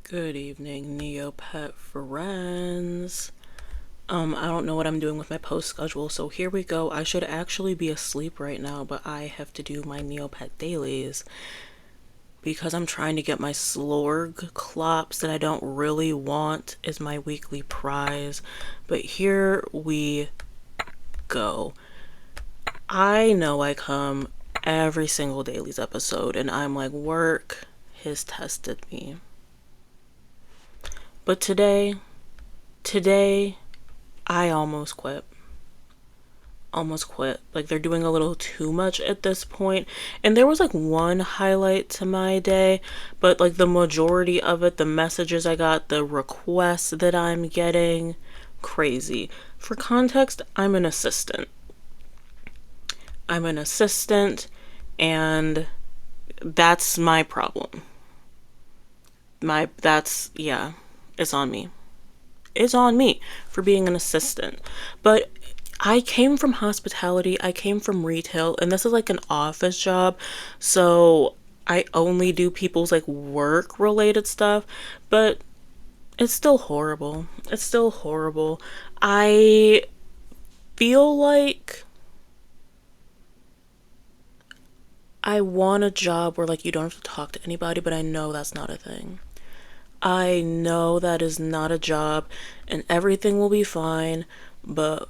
Good evening, neopet friends. I don't know what I'm doing with my post schedule, so here we go. I should actually be asleep right now, but I have to do my neopet dailies because I'm trying to get my slorg clops that I don't really want as my weekly prize. But here we go. I know I come every single dailies episode and I'm like, work has tested me. But today, I almost quit. Like, they're doing a little too much at this point. And there was like one highlight to my day, but like the majority of it, the messages I got, the requests that I'm getting, crazy. For context, I'm an assistant. And that's my problem. Yeah, it's on me. It's on me for being an assistant. But I came from hospitality, I came from retail, and this is like an office job. So I only do people's like work related stuff, but it's still horrible. I feel like I want a job where like you don't have to talk to anybody, but I know that's not a thing. I know that is not a job and everything will be fine, but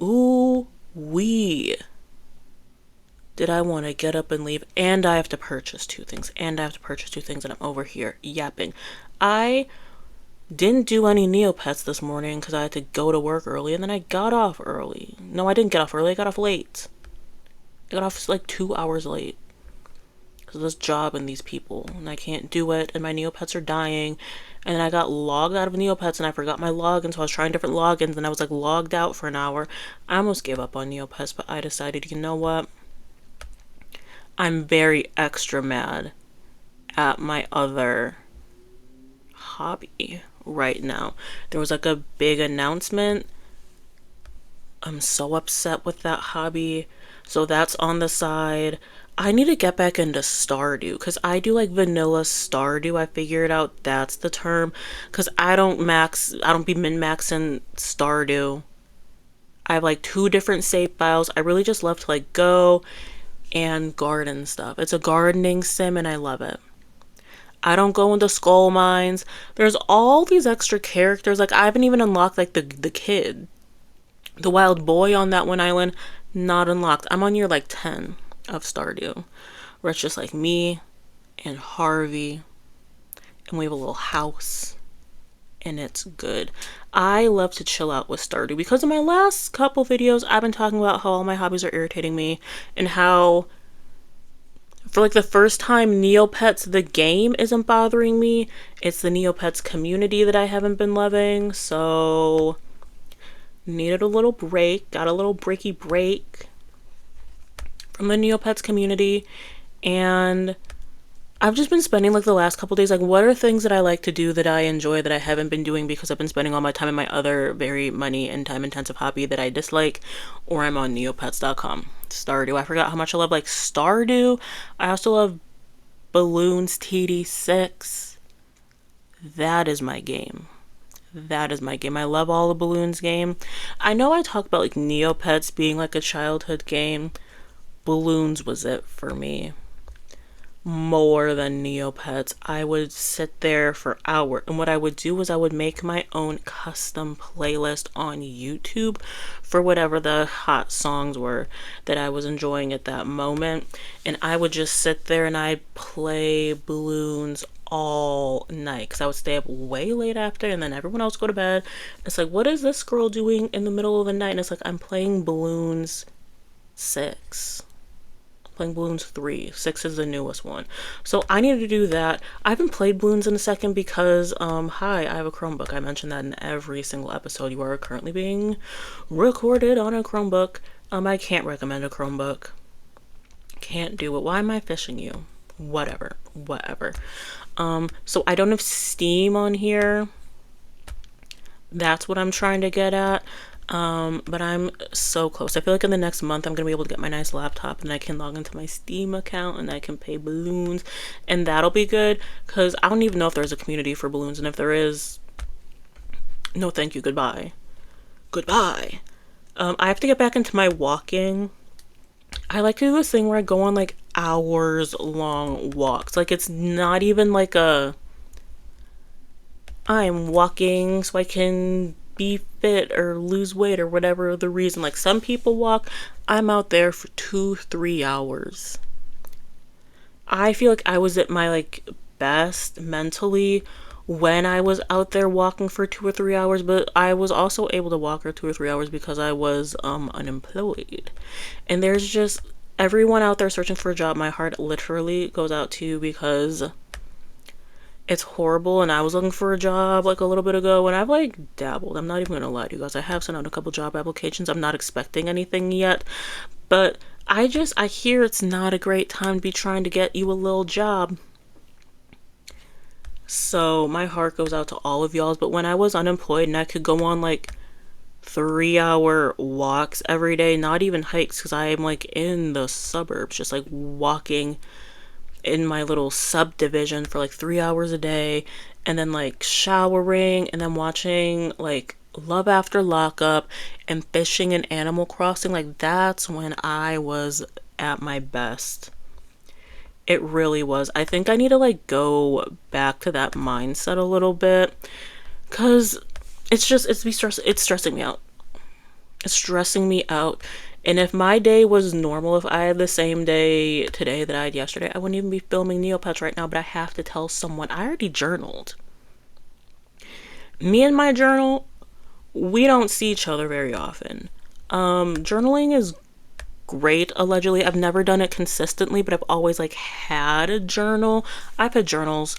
ooh wee. Did I want to get up and leave? And I have to purchase two things. And I'm over here yapping. I didn't do any neopets this morning because I had to go to work early and then I got off early. No, I didn't get off early. I got off late. I got off like 2 hours late because of this job and these people, and I can't do it, and my neopets are dying. And then I got logged out of neopets and I forgot my login, so I was trying different logins and I was like logged out for an hour. I almost gave up on neopets, but I decided, you know what, I'm very extra mad at my other hobby right now. There was like a big announcement. I'm so upset with that hobby, so that's on the side. I need to get back into Stardew because I do like vanilla Stardew. I figured out that's the term because I don't be min-maxing Stardew. I have like 2 different save files. I really just love to like go and garden stuff. It's a gardening sim and I love it. I don't go into skull mines. There's all these extra characters. Like, I haven't even unlocked like the kid. The wild boy on that one island, not unlocked. I'm on year like 10 of Stardew, where it's just like me and Harvey, and we have a little house, and it's good. I love to chill out with Stardew because in my last couple videos, I've been talking about how all my hobbies are irritating me, and how for like the first time, Neopets the game isn't bothering me. It's the Neopets community that I haven't been loving, so needed a little break. Got a little breaky break from the Neopets community, and I've just been spending like the last couple days like, what are things that I like to do that I enjoy that I haven't been doing because I've been spending all my time in my other very money and time intensive hobby that I dislike, or I'm on neopets.com. Stardew. I forgot how much I love like Stardew. I also love Balloons TD6. That is my game. I love all the Balloons game. I know I talked about like Neopets being like a childhood game. Balloons was it for me. More than Neopets. I would sit there for hours, and what I would do was I would make my own custom playlist on YouTube for whatever the hot songs were that I was enjoying at that moment, and I would just sit there and I'd play Balloons all night because I would stay up way late after, and then everyone else go to bed. It's like, what is this girl doing in the middle of the night? And it's like, I'm playing Balloons 6. Playing Balloons 3. 6 is the newest one. So I need to do that. I haven't played Balloons in a second because, hi, I have a Chromebook. I mentioned that in every single episode. You are currently being recorded on a Chromebook. I can't recommend a Chromebook. Can't do it. Why am I fishing you? Whatever. So I don't have Steam on here. That's what I'm trying to get at. But I'm so close. I feel like in the next month I'm gonna be able to get my nice laptop and I can log into my Steam account and I can pay balloons, and that'll be good because I don't even know if there's a community for balloons, and if there is, no thank you, goodbye. Goodbye. I have to get back into my walking. I like to do this thing where I go on like hours long walks. Like it's not even like a I'm walking so I can be fit or lose weight or whatever the reason. Like some people walk, I'm out there for 2, 3 hours. I feel like I was at my like best mentally when I was out there walking for 2 or 3 hours, but I was also able to walk for 2 or 3 hours because I was unemployed. And there's just everyone out there searching for a job, my heart literally goes out to you because it's horrible. And I was looking for a job like a little bit ago and I've like dabbled. I'm not even gonna lie to you guys. I have sent out a couple job applications. I'm not expecting anything yet, but I hear it's not a great time to be trying to get you a little job. So my heart goes out to all of y'all. But when I was unemployed and I could go on like 3 hour walks every day, not even hikes, because I am like in the suburbs, just like walking in my little subdivision for like 3 hours a day, and then like showering, and then watching like Love After Lockup and fishing and Animal Crossing. Like that's when I was at my best. It really was. I think I need to like go back to that mindset a little bit because it's stressing me out. It's stressing me out. And if my day was normal, if I had the same day today that I had yesterday, I wouldn't even be filming Neopets right now. But I have to tell someone I already journaled. Me and my journal, we don't see each other very often. Journaling is great, allegedly. I've never done it consistently, but I've always like had a journal. I've had journals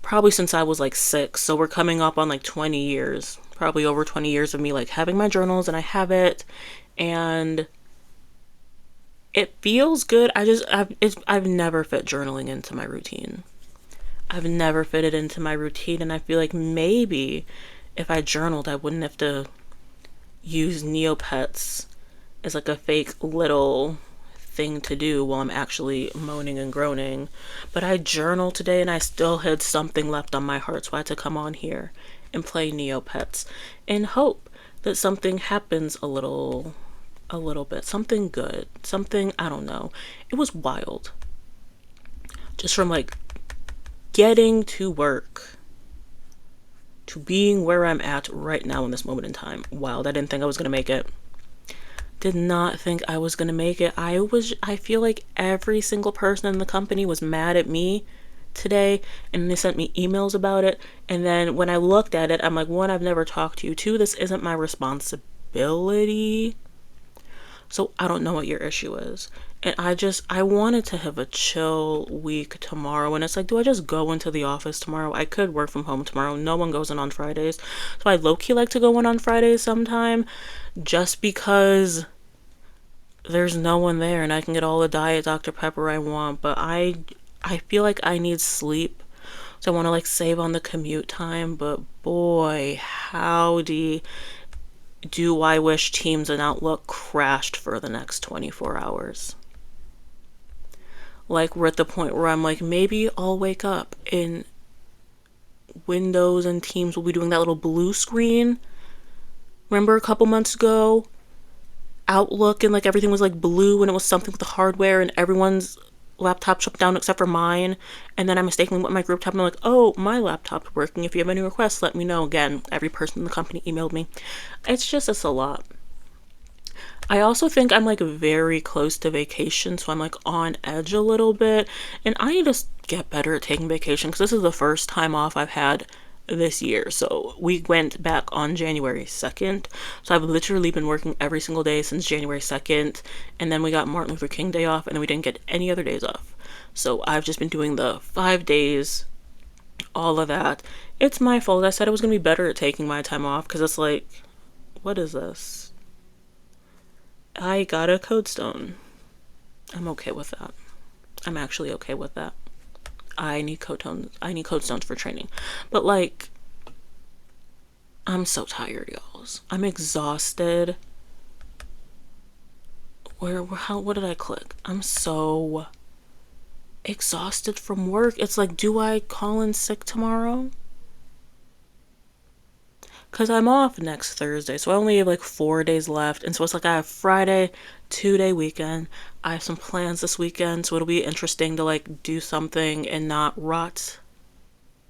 probably since I was like 6, so we're coming up on like 20 years, probably over 20 years of me like having my journals, and I have it, and it feels good. I've never fit journaling into my routine. I've never fit it into my routine, and I feel like maybe if I journaled, I wouldn't have to use Neopets as like a fake little thing to do while I'm actually moaning and groaning. But I journaled today and I still had something left on my heart, so I had to come on here and play Neopets and hope that something happens a little bit, something good, something, I don't know. It was wild. Just from like getting to work to being where I'm at right now in this moment in time. Wild. I didn't think I was going to make it. Did not think I was going to make it. I feel like every single person in the company was mad at me today, and they sent me emails about it. And then when I looked at it, I'm like, one, I've never talked to you. Two, this isn't my responsibility. So I don't know what your issue is. And I wanted to have a chill week tomorrow. And it's like, do I just go into the office tomorrow? I could work from home tomorrow. No one goes in on Fridays. So I low-key like to go in on Fridays sometime just because there's no one there and I can get all the Diet Dr. Pepper I want. But I feel like I need sleep. So I want to like save on the commute time. But boy, howdy do I wish Teams and Outlook crashed for the next 24 hours. Like we're at the point where I'm like, maybe I'll wake up and Windows and Teams will be doing that little blue screen. Remember a couple months ago? Outlook and like everything was like blue and it was something with the hardware and everyone's laptop shut down except for mine. And then I mistakenly went my group tab and I'm like, oh, my laptop's working. If you have any requests, let me know. Again, every person in the company emailed me. It's a lot. I also think I'm like very close to vacation, so I'm like on edge a little bit. And I need to get better at taking vacation because this is the first time off I've had this year. So we went back on January 2nd. So I've literally been working every single day since January 2nd. And then we got Martin Luther King Day off, and then we didn't get any other days off. So I've just been doing the 5 days, all of that. It's my fault. I said I was going to be better at taking my time off because it's like, what is this? I got a code stone. I'm okay with that. I'm actually okay with that. I need code stones for training. But like, I'm so tired, y'all. I'm exhausted. What did I click? I'm so exhausted from work. It's like, do I call in sick tomorrow? Because I'm off next Thursday, so I only have like 4 days left. And so it's like I have Friday, 2 day weekend. I have some plans this weekend, so it'll be interesting to like do something and not rot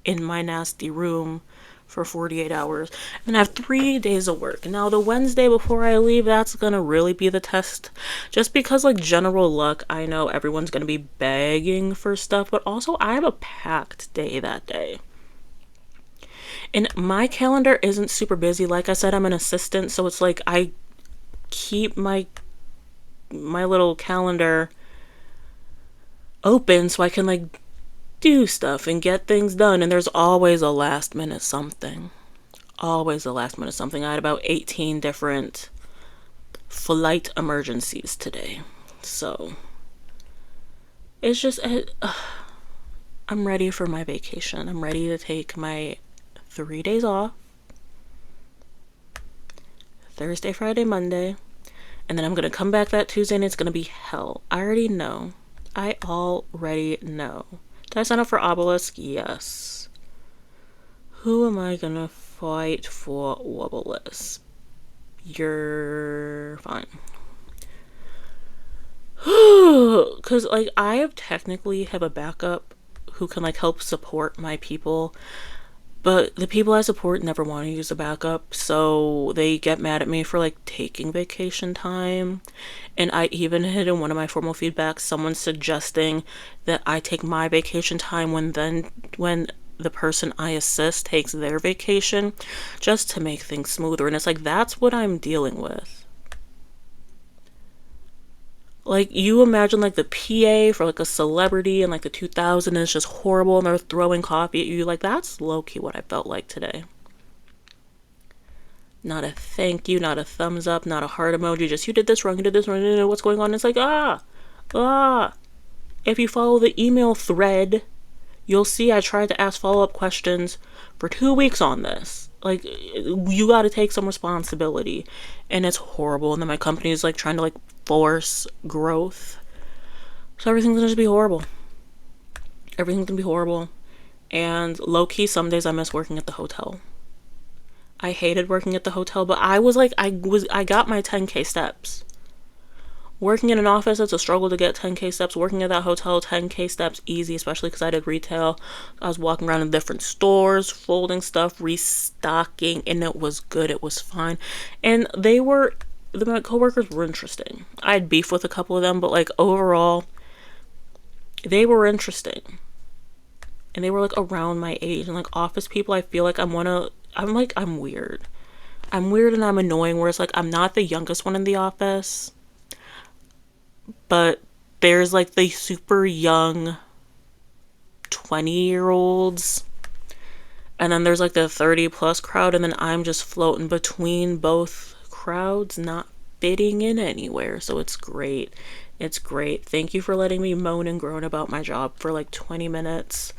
in my nasty room for 48 hours. And I have 3 days of work. Now, the Wednesday before I leave, that's gonna really be the test. Just because, like, general luck, I know everyone's gonna be begging for stuff, but also I have a packed day that day. And my calendar isn't super busy. Like I said, I'm an assistant, so it's like I keep my little calendar open so I can like do stuff and get things done. And there's always a last minute something. Always a last minute something. I had about 18 different flight emergencies today. So it's just, I'm ready for my vacation. I'm ready to take my 3 days off. Thursday, Friday, Monday. And then I'm going to come back that Tuesday and it's going to be hell. I already know. I already know. Did I sign up for Obelisk? Yes. Who am I going to fight for Wobblisk? You're fine. Because, like, I have technically have a backup who can, like, help support my people. But the people I support never want to use a backup, so they get mad at me for like taking vacation time. And I even had in one of my formal feedbacks someone suggesting that I take my vacation time when the person I assist takes their vacation, just to make things smoother. And it's like, that's what I'm dealing with. Like, you imagine like the PA for like a celebrity in like the 2000s is just horrible and they're throwing coffee at you. Like, that's low-key what I felt like today. Not a thank you, not a thumbs up, not a heart emoji, just you did this wrong, you did this wrong, what's going on? It's like, if you follow the email thread, you'll see I tried to ask follow-up questions for 2 weeks on this. Like, you got to take some responsibility, and it's horrible. And then my company is like trying to like force growth, so everything's gonna just be horrible. Everything's gonna be horrible. And low-key, some days I miss working at the hotel. I hated working at the hotel, but I got my 10K steps. Working in an office, it's a struggle to get 10K steps. Working at that hotel, 10K steps easy, especially because I did retail. I was walking around in different stores, folding stuff, restocking, and it was good. It was fine. And my coworkers were interesting. I had beef with a couple of them, but like overall, they were interesting. And they were like around my age. And like office people, I feel like I'm weird. I'm weird and I'm annoying, where it's like I'm not the youngest one in the office, but there's like the super young 20-year-olds, and then there's like the 30 plus crowd, and then I'm just floating between both crowds, not fitting in anywhere. So it's great. It's great. Thank you for letting me moan and groan about my job for like 20 minutes.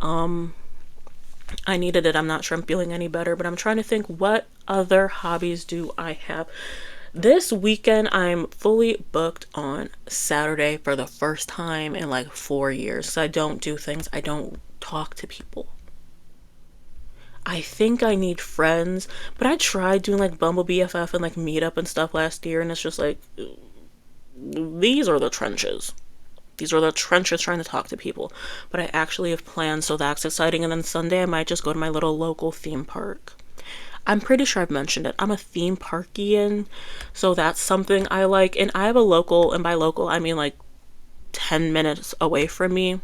I needed it. I'm not sure I'm feeling any better, but I'm trying to think, what other hobbies do I have? This weekend, I'm fully booked on Saturday for the first time in like 4 years. So I don't do things. I don't talk to people. I think I need friends, but I tried doing like Bumble BFF and like Meetup and stuff last year, and it's just like, these are the trenches. These are the trenches trying to talk to people. But I actually have plans, so that's exciting. And then Sunday, I might just go to my little local theme park. I'm pretty sure I've mentioned it. I'm a theme parkian, so that's something I like. And I have a local, and by local, I mean like 10 minutes away from me.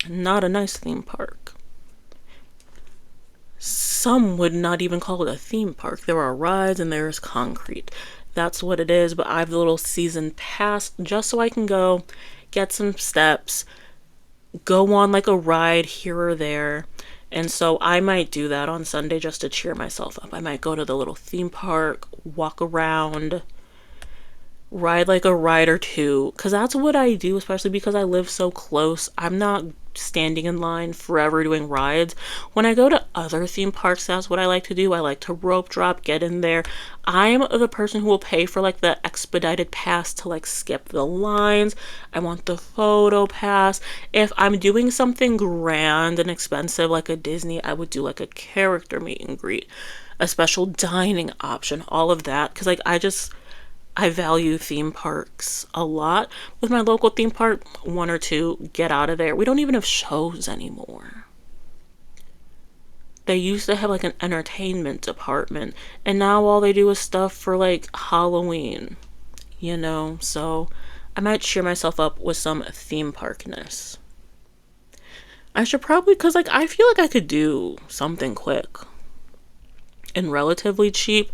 Not a nice theme park. Some would not even call it a theme park. There are rides and there's concrete. That's what it is. But I have the little season pass just so I can go get some steps, go on like a ride here or there. And so I might do that on Sunday just to cheer myself up. I might go to the little theme park, walk around, ride like a ride or two, because that's what I do, especially because I live so close. I'm not standing in line forever doing rides. When I go to other theme parks, that's what I like to do. I like to rope drop, get in there. I'm the person who will pay for like the expedited pass to like skip the lines. I want the photo pass. If I'm doing something grand and expensive like a Disney, I would do like a character meet and greet, a special dining option, all of that. Because like I value theme parks a lot. With my local theme park, one or two, get out of there. We don't even have shows anymore. They used to have like an entertainment department, and now all they do is stuff for like Halloween, you know? So I might cheer myself up with some theme parkness. I should probably, because like I feel like I could do something quick and relatively cheap.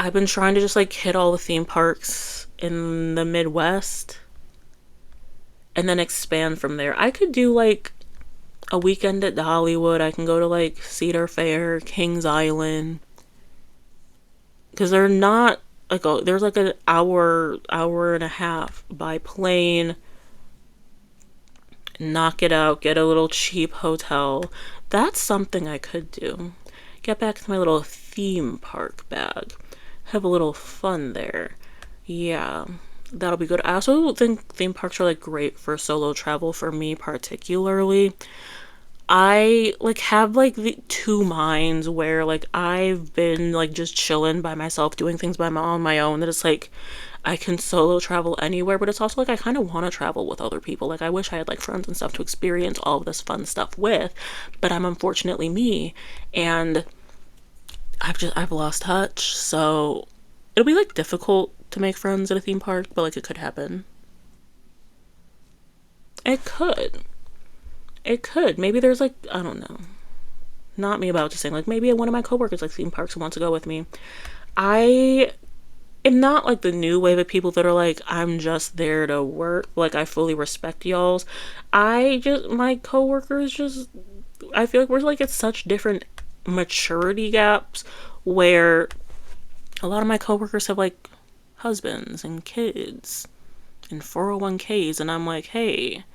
I've been trying to just like hit all the theme parks in the Midwest and then expand from there. I could do like a weekend at Dollywood. I can go to like Cedar Fair, Kings Island, because they're not like there's like an hour and a half by plane. Knock it out, get a little cheap hotel. That's something I could do. Get back to my little theme park bag. Have a little fun there. Yeah, that'll be good. I also think theme parks are like great for solo travel for me particularly. I like have like the two minds where like I've been like just chilling by myself doing things on my own, that it's like I can solo travel anywhere, but it's also like I kind of want to travel with other people. Like I wish I had like friends and stuff to experience all of this fun stuff with, but I'm unfortunately me, and I've lost touch. So it'll be like difficult to make friends at a theme park, but like it could happen. It could. It could. Maybe there's like, I don't know. Not me about just saying like maybe one of my coworkers like theme parks who wants to go with me. I am not like the new wave of people that are like, I'm just there to work. Like I fully respect y'all's. My coworkers just, I feel like we're like at such different maturity gaps where a lot of my coworkers have like husbands and kids and 401ks, and I'm like, hey,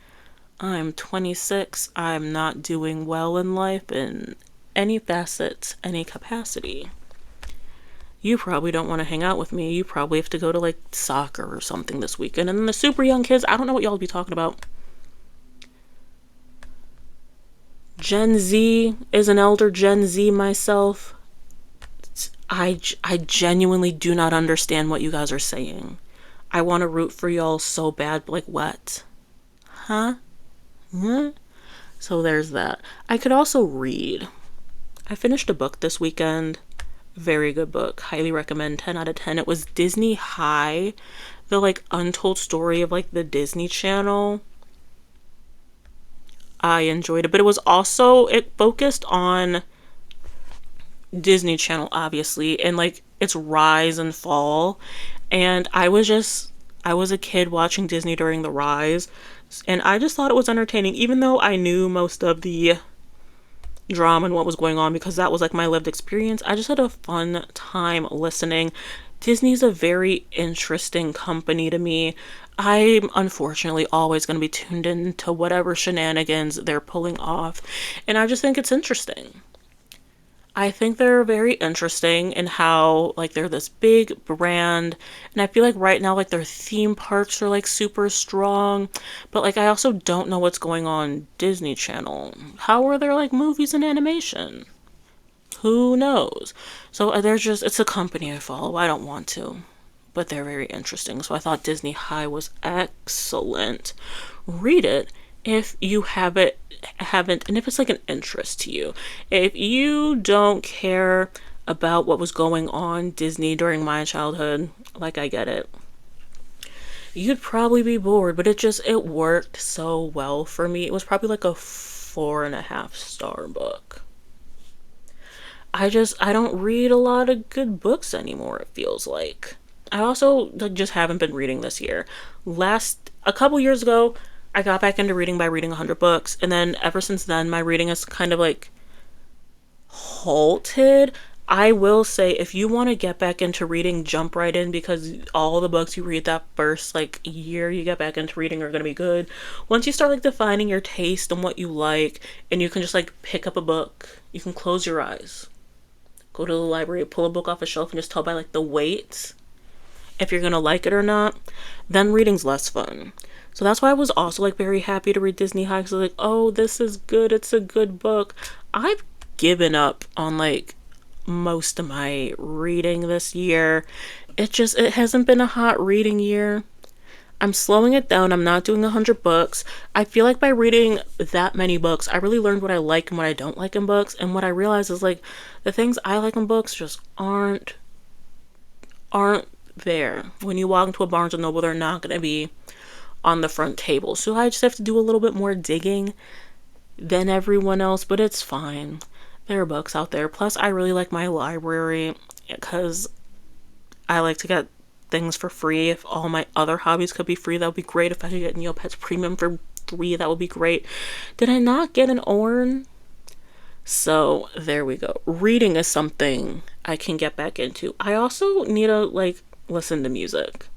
I'm 26. I'm not doing well in life in any facet, any capacity. You probably don't want to hang out with me. You probably have to go to like soccer or something this weekend. And then the super young kids, I don't know what y'all be talking about. Gen Z is an elder Gen Z myself. I genuinely do not understand what you guys are saying. I want to root for y'all so bad, but like what? Huh? Huh? So there's that. I could also read. I finished a book this weekend. Very good book. Highly recommend. 10 out of 10. It was Disney High, the like untold story of like the Disney Channel. I enjoyed it, but it focused on Disney Channel, obviously, and like its rise and fall. And I was a kid watching Disney during the rise, and I just thought it was entertaining, even though I knew most of the drama and what was going on because that was like my lived experience. I just had a fun time listening. Disney's a very interesting company to me. I'm unfortunately always going to be tuned in to whatever shenanigans they're pulling off, and I just think it's interesting. I think they're very interesting in how like they're this big brand, and I feel like right now like their theme parks are like super strong, but like I also don't know what's going on Disney Channel. How are there like movies and animation? Who knows? So it's a company I follow. I don't want to, but they're very interesting. So I thought Disney High was excellent. Read it if you haven't, and if it's like an interest to you. If you don't care about what was going on Disney during my childhood, like I get it, you'd probably be bored, but it worked so well for me. It was probably like a 4.5 star book. I don't read a lot of good books anymore, it feels like. I also like just haven't been reading this year. A couple years ago, I got back into reading by reading 100 books, and then ever since then, my reading has kind of like halted. I will say, if you want to get back into reading, jump right in, because all the books you read that first like year you get back into reading are going to be good. Once you start like defining your taste and what you like, and you can just like pick up a book, you can close your eyes, go to the library, pull a book off a shelf, and just tell by like the weight if you're going to like it or not, then reading's less fun. So that's why I was also like very happy to read Disney High, because I was like, oh, this is good, it's a good book. I've given up on like most of my reading this year. It hasn't been a hot reading year. I'm slowing it down. I'm not doing 100 books. I feel like by reading that many books, I really learned what I like and what I don't like in books. And what I realize is like the things I like in books just aren't there. When you walk into a Barnes and Noble, they're not going to be on the front table. So I just have to do a little bit more digging than everyone else, but it's fine. There are books out there. Plus, I really like my library because I like to get things for free. If all my other hobbies could be free, that would be great. If I could get Neopets Premium for free, that would be great. Did I not get an Orn? So there we go. Reading is something I can get back into. I also need to like listen to music.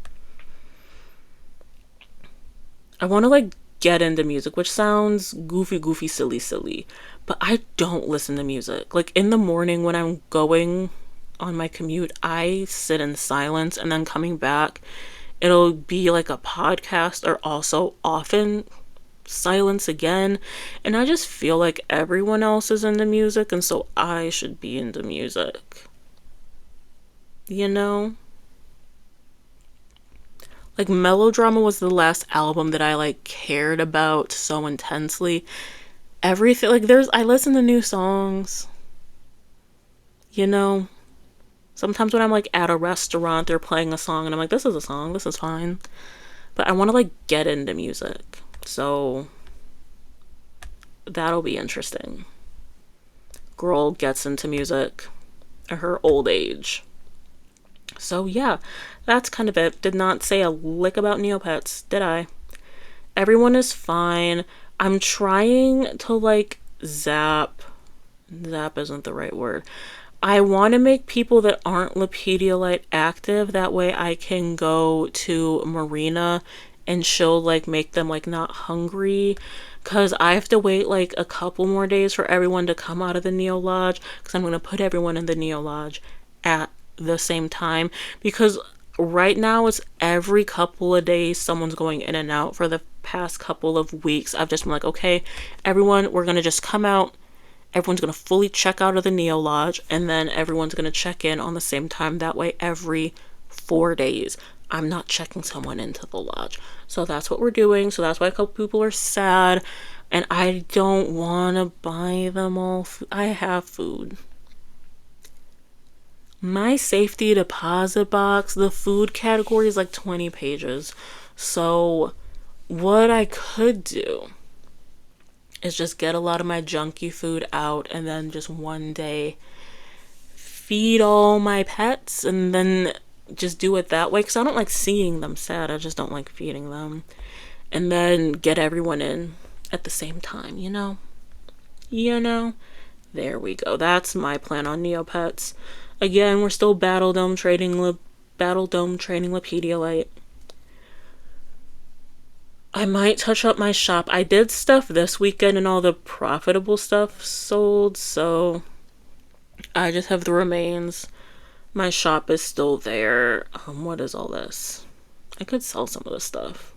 I want to like get into music, which sounds goofy, silly, but I don't listen to music. Like in the morning when I'm going on my commute, I sit in silence, and then coming back, it'll be like a podcast, or also often silence again. And I just feel like everyone else is into music, and so I should be into music. You know? Like Melodrama was the last album that I like cared about so intensely. Everything like I listen to new songs. You know, sometimes when I'm like at a restaurant, they're playing a song and I'm like, this is a song, this is fine. But I want to like get into music. So that'll be interesting. Girl gets into music at her old age. So yeah, that's kind of it. Did not say a lick about Neopets, did I? Everyone is fine. I'm trying to like zap isn't the right word. I want to make people that aren't Lepediolite active. That way I can go to Marina and she'll like make them like not hungry. Because I have to wait like a couple more days for everyone to come out of the Neo Lodge. Because I'm going to put everyone in the Neo Lodge at the same time. Because right now it's every couple of days someone's going in and out. For the past couple of weeks I've just been like, okay, everyone, we're going to just come out. Everyone's going to fully check out of the Neo Lodge, and then everyone's going to check in on the same time. That way, every 4 days, I'm not checking someone into the lodge. So that's what we're doing. So that's why a couple people are sad, and I don't want to buy them all. I have food. My safety deposit box, the food category is like 20 pages. So what I could do is just get a lot of my junky food out, and then just one day feed all my pets, and then just do it that way, because I don't like seeing them sad. I just don't like feeding them. And then get everyone in at the same time, you know? There we go. That's my plan on Neopets. Again, we're still Battle Dome trading Lepediolite. I might touch up my shop. I did stuff this weekend and all the profitable stuff sold, so I just have the remains. My shop is still there. What is all this? I could sell some of this stuff.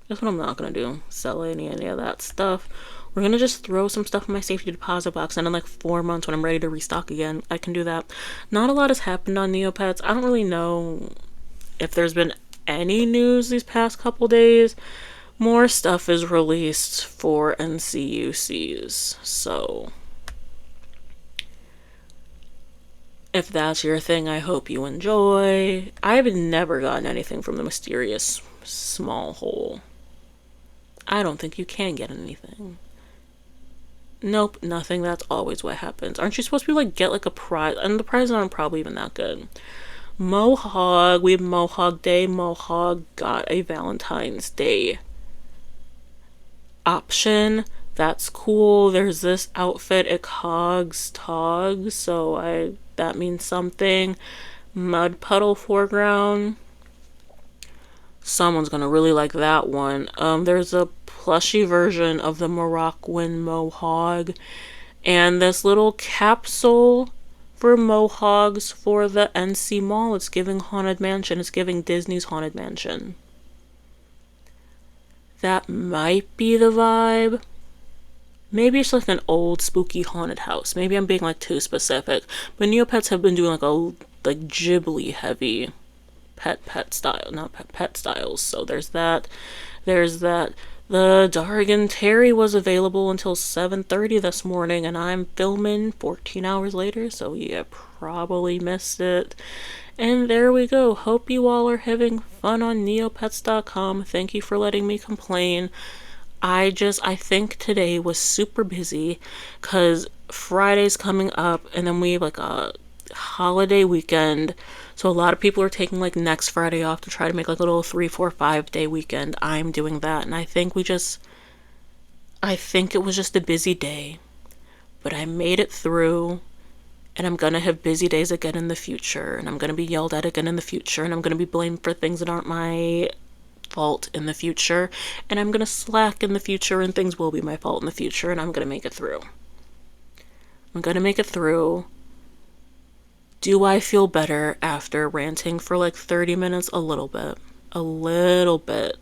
That's what I'm not gonna do. Sell any of that stuff. We're gonna just throw some stuff in my safety deposit box, and in like 4 months when I'm ready to restock again, I can do that. Not a lot has happened on Neopets. I don't really know if there's been any news these past couple days. More stuff is released for NCUCs, so if that's your thing, I hope you enjoy. I've never gotten anything from the mysterious small hole. I don't think you can get anything. Nope, nothing. That's always what happens. Aren't you supposed to like get like a prize? And the prizes aren't probably even that good. Mohawk, we have Mohawk Day. Mohawk got a Valentine's Day option That's cool. There's this outfit at Cogs Tog, so that means something. Mud puddle foreground. Someone's gonna really like that one. There's a plushy version of the Moroccan Mohawk, and this little capsule for Mohawks for the NC Mall. It's giving Haunted Mansion. It's giving Disney's Haunted Mansion. That might be the vibe. Maybe it's like an old spooky haunted house. Maybe I'm being like too specific. But Neopets have been doing like Ghibli heavy pet style, not pet styles. So there's that. There's that. The Dargan Terry was available until 7:30 this morning, and I'm filming 14 hours later, so you probably missed it. And there we go. Hope you all are having fun on neopets.com. Thank you for letting me complain. I think today was super busy because Friday's coming up, and then we have like a holiday weekend. So a lot of people are taking like next Friday off to try to make like a little 3, 4, 5 day weekend. I'm doing that, and I think it was just a busy day, but I made it through, and I'm gonna have busy days again in the future, and I'm gonna be yelled at again in the future, and I'm gonna be blamed for things that aren't my fault in the future, and I'm gonna slack in the future, and things will be my fault in the future, and I'm gonna make it through. I'm gonna make it through. Do I feel better after ranting for like 30 minutes? A little bit. A little bit.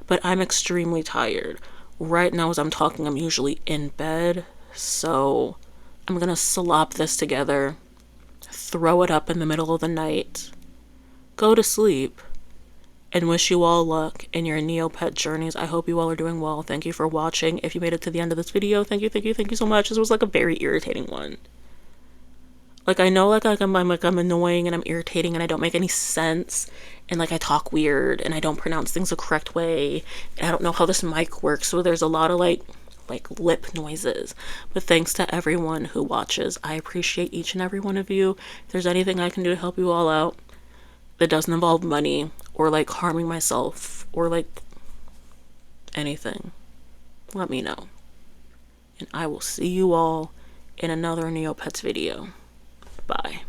But I'm extremely tired. Right now, as I'm talking, I'm usually in bed. So I'm gonna slop this together, throw it up in the middle of the night, go to sleep, and wish you all luck in your Neopet journeys. I hope you all are doing well. Thank you for watching. If you made it to the end of this video, thank you so much. This was like a very irritating one. Like, I know, like I'm annoying and I'm irritating and I don't make any sense, and like I talk weird and I don't pronounce things the correct way, and I don't know how this mic works, so there's a lot of like lip noises. But thanks to everyone who watches. I appreciate each and every one of you. If there's anything I can do to help you all out that doesn't involve money or like harming myself or like anything, let me know. And I will see you all in another Neopets video. Bye.